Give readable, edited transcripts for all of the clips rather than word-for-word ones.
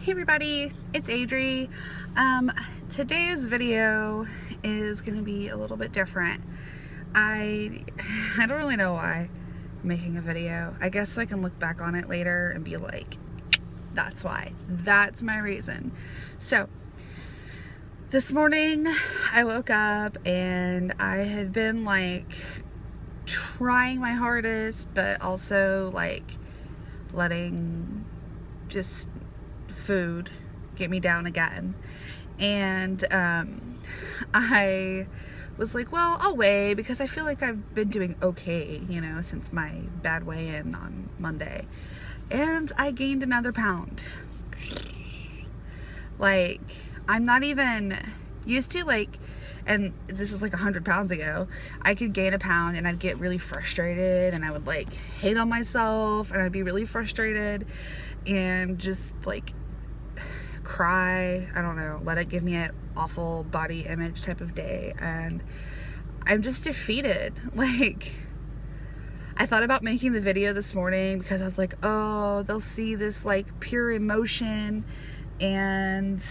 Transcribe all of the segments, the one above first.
Hey everybody, it's Adri. Today's video is going to be a little bit different. I don't really know why I'm making a video. I guess so I can look back on it later and be like, that's why. That's my reason. So, this morning I woke up and I had been like trying my hardest, but also like letting just food get me down again. And I was like, well, I'll weigh because I feel like I've been doing okay, since my bad weigh-in on Monday. And I gained another pound. Like, I'm not even used to, like, and this was like 100 pounds ago, I could gain a pound and I'd get really frustrated and I would like hate on myself and I'd be really frustrated and just like cry, I don't know, let it give me an awful body image type of day. And I'm just defeated. Like, I thought about making the video this morning because I was like, oh, they'll see this like pure emotion and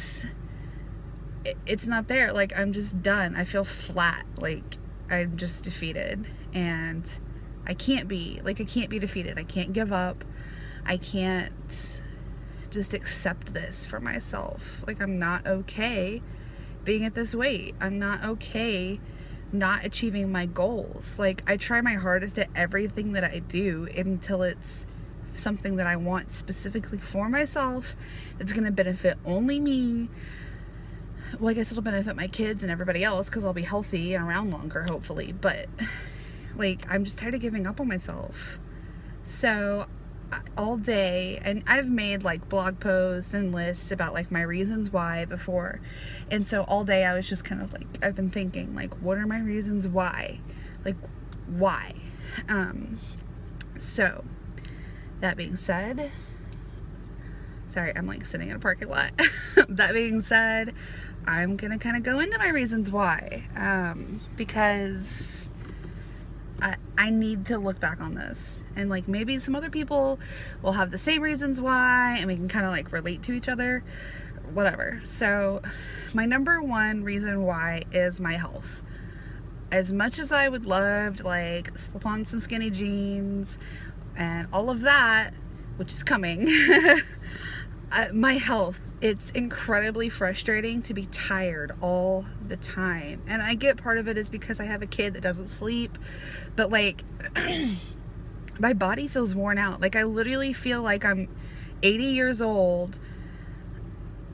it's not there. Like, I'm just done. I feel flat. Like, I'm just defeated and I can't be defeated. I can't give up. I can't just accept this for myself. Like, I'm not okay being at this weight. I'm not okay not achieving my goals. Like, I try my hardest at everything that I do until it's something that I want specifically for myself. It's gonna benefit only me. Well, I guess it'll benefit my kids and everybody else because I'll be healthy and around longer, hopefully. But like, I'm just tired of giving up on myself. So all day, and I've made like blog posts and lists about like my reasons why before, and so all day I was just kind of like, I've been thinking like, what are my reasons why? Like, why? So that being said, sorry, I'm like sitting in a parking lot. That being said, I'm gonna kind of go into my reasons why, because I need to look back on this, and like maybe some other people will have the same reasons why and we can kind of like relate to each other, whatever. So my number one reason why is my health. As much as I would love to like slip on some skinny jeans and all of that, which is coming, my health, it's incredibly frustrating to be tired all the time. And I get part of it is because I have a kid that doesn't sleep, but like my body feels worn out. Like, I literally feel like I'm 80 years old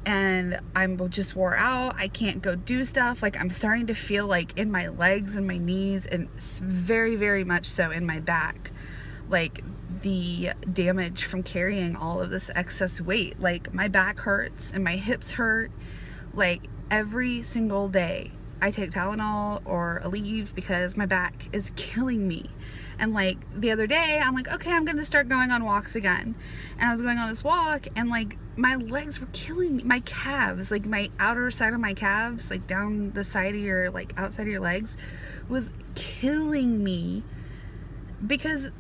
and I'm just wore out. I can't go do stuff. Like, I'm starting to feel like in my legs and my knees, and very, very much so in my back, like the damage from carrying all of this excess weight. Like, my back hurts and my hips hurt. Like, every single day I take Tylenol or Aleve because my back is killing me. And like the other day I'm like, okay, I'm gonna start going on walks again. And I was going on this walk and like my legs were killing me. My calves, like my outer side of my calves, like down the side of your, like outside of your legs, was killing me because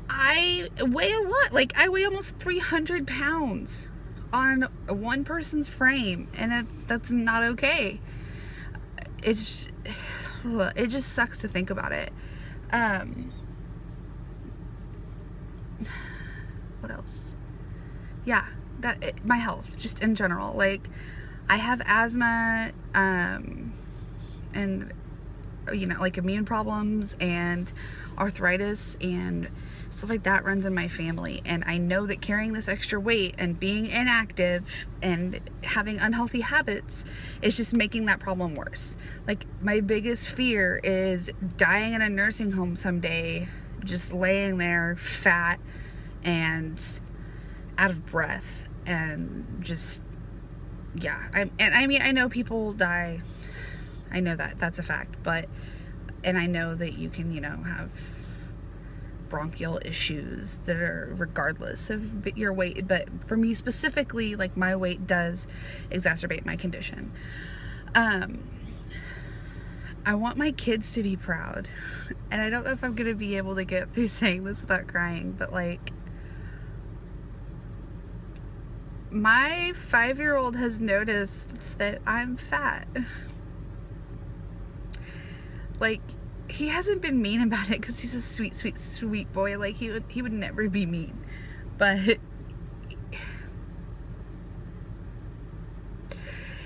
I weigh a lot. Like, I weigh almost 300 pounds on one person's frame, and that's not okay. It just sucks to think about it. What else? Yeah, my health, just in general. Like, I have asthma, and like immune problems and arthritis and stuff like that runs in my family. And I know that carrying this extra weight and being inactive and having unhealthy habits is just making that problem worse. Like, my biggest fear is dying in a nursing home someday, just laying there fat and out of breath and just, yeah. I know people die. I know that's a fact, and I know that you can, have bronchial issues that are regardless of your weight, but for me specifically, like, my weight does exacerbate my condition. I want my kids to be proud, and I don't know if I'm gonna be able to get through saying this without crying, but like, my 5-year-old has noticed that I'm fat. Like, he hasn't been mean about it because he's a sweet, sweet, sweet boy. Like, he would never be mean. But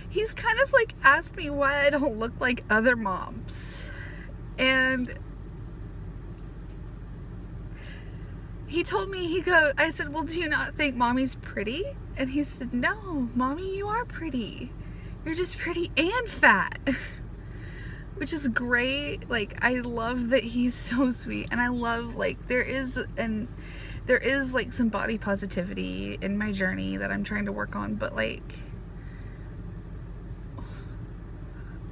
he's kind of like asked me why I don't look like other moms. And he told me, I said, well, do you not think mommy's pretty? And he said, no, mommy, you are pretty. You're just pretty and fat. Which is great. Like, I love that he's so sweet. And I love, like, there is like some body positivity in my journey that I'm trying to work on. But like,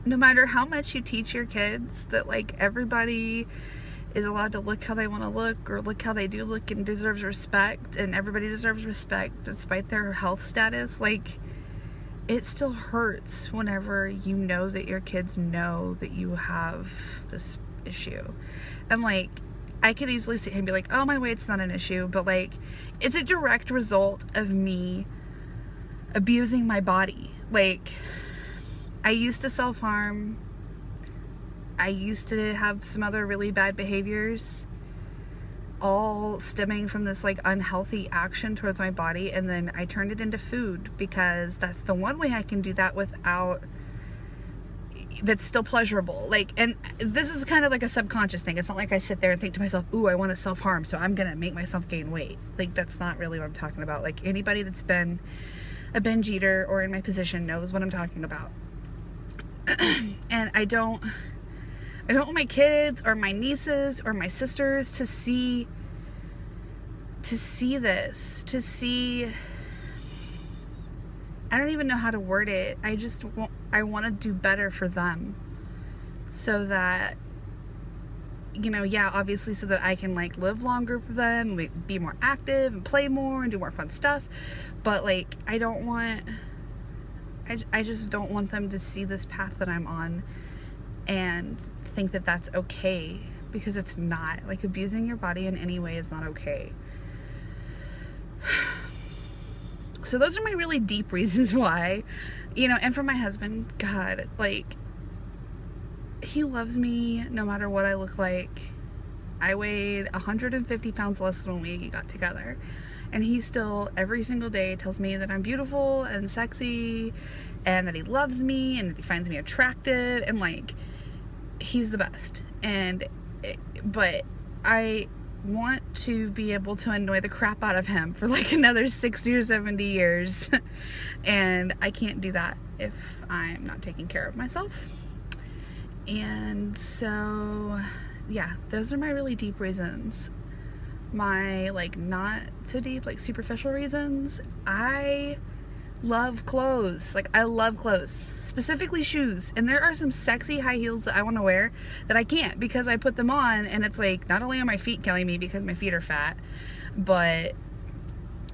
no matter how much you teach your kids that like everybody is allowed to look how they want to look, or look how they do look, and deserves respect, and everybody deserves respect despite their health status, like, it still hurts whenever you know that your kids know that you have this issue. And like, I could easily sit here and be like, oh, my weight's not an issue, but like, it's a direct result of me abusing my body. Like, I used to self-harm. I used to have some other really bad behaviors, all stemming from this like unhealthy action towards my body, and then I turned it into food because that's the one way I can do that without, that's still pleasurable. Like, and this is kind of like a subconscious thing. It's not like I sit there and think to myself, ooh, I want to self-harm, so I'm gonna make myself gain weight. Like, that's not really what I'm talking about. Like, anybody that's been a binge eater or in my position knows what I'm talking about. And I don't want my kids or my nieces or my sisters to see this, I don't even know how to word it. I want to do better for them, so that, you know, yeah, obviously so that I can like live longer for them, be more active and play more and do more fun stuff. But like, I just don't want them to see this path that I'm on and think that that's okay, because it's not. Like, abusing your body in any way is not okay. So those are my really deep reasons why, you know. And for my husband, God, like, he loves me no matter what I look like. I weighed 150 pounds less when we got together, and he still every single day tells me that I'm beautiful and sexy, and that he loves me, and that he finds me attractive, and like, he's the best. But I want to be able to annoy the crap out of him for like another 60 or 70 years. And I can't do that if I'm not taking care of myself. And so, yeah, those are my really deep reasons. My like not so deep, like superficial reasons. I love clothes. Like, I love clothes, specifically shoes. And there are some sexy high heels that I want to wear that I can't, because I put them on and it's like, not only are my feet killing me because my feet are fat, but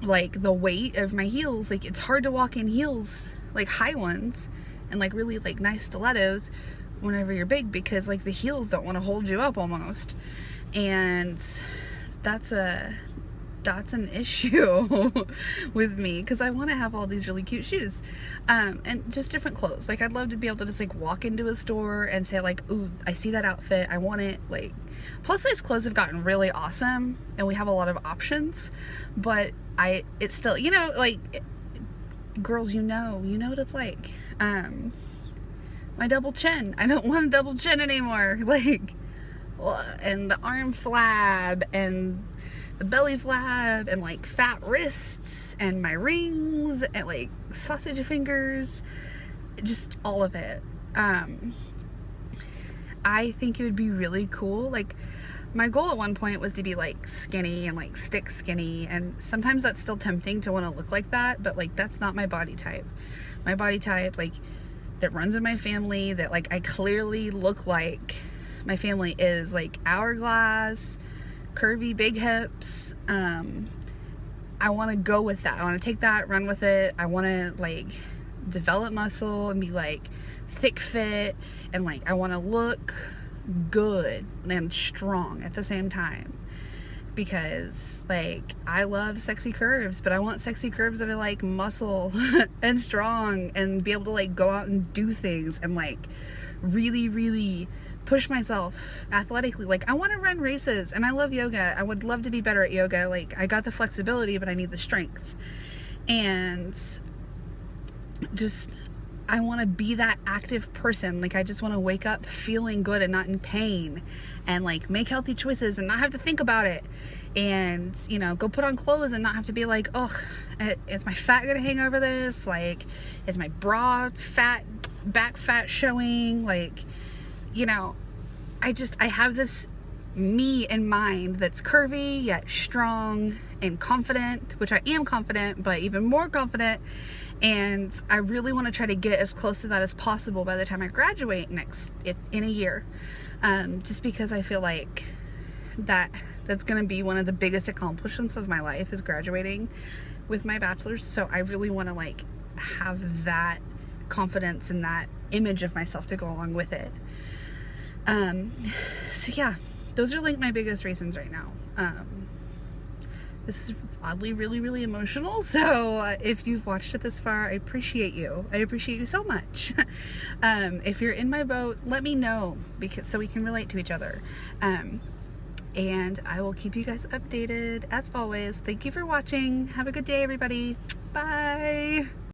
like the weight of my heels, like, it's hard to walk in heels, like high ones and like really like nice stilettos whenever you're big, because like the heels don't want to hold you up almost. And that's an issue with me, because I want to have all these really cute shoes, and just different clothes. Like, I'd love to be able to just like walk into a store and say like, ooh, I see that outfit, I want it. Like, plus size clothes have gotten really awesome and we have a lot of options, but it's still, you know, like, girls, you know what it's like. My double chin, I don't want a double chin anymore. Like, and the arm flab and the belly flab and like fat wrists and my rings and like sausage fingers, just all of it. I think it would be really cool. Like, my goal at one point was to be like skinny and like stick skinny, and sometimes that's still tempting to want to look like that, but like, that's not my body type. My body type, like, that runs in my family, that like I clearly look like my family, is like hourglass, curvy, big hips. I want to go with that. I want to take that, run with it. I want to like develop muscle and be like thick fit, and like I want to look good and strong at the same time. because like I love sexy curves, but I want sexy curves that are like muscle and strong and be able to like go out and do things and like really, really push myself athletically. Like I want to run races, and I love yoga. I would love to be better at yoga. Like I got the flexibility, but I need the strength. And just I want to be that active person. Like I just want to wake up feeling good and not in pain, and like make healthy choices and not have to think about it, and you know, go put on clothes and not have to be like, oh, is my fat gonna hang over this? Like, is my bra fat, back fat showing? Like, you know, I have this me in mind that's curvy yet strong and confident, which I am confident, but even more confident. And I really want to try to get as close to that as possible by the time I graduate in a year. Just because I feel like that's going to be one of the biggest accomplishments of my life, is graduating with my bachelor's. So I really want to like have that confidence and that image of myself to go along with it. So yeah, those are like my biggest reasons right now. This is oddly really, really emotional. So if you've watched it this far, I appreciate you. I appreciate you so much. If you're in my boat, let me know, so we can relate to each other. And I will keep you guys updated as always. Thank you for watching. Have a good day, everybody. Bye.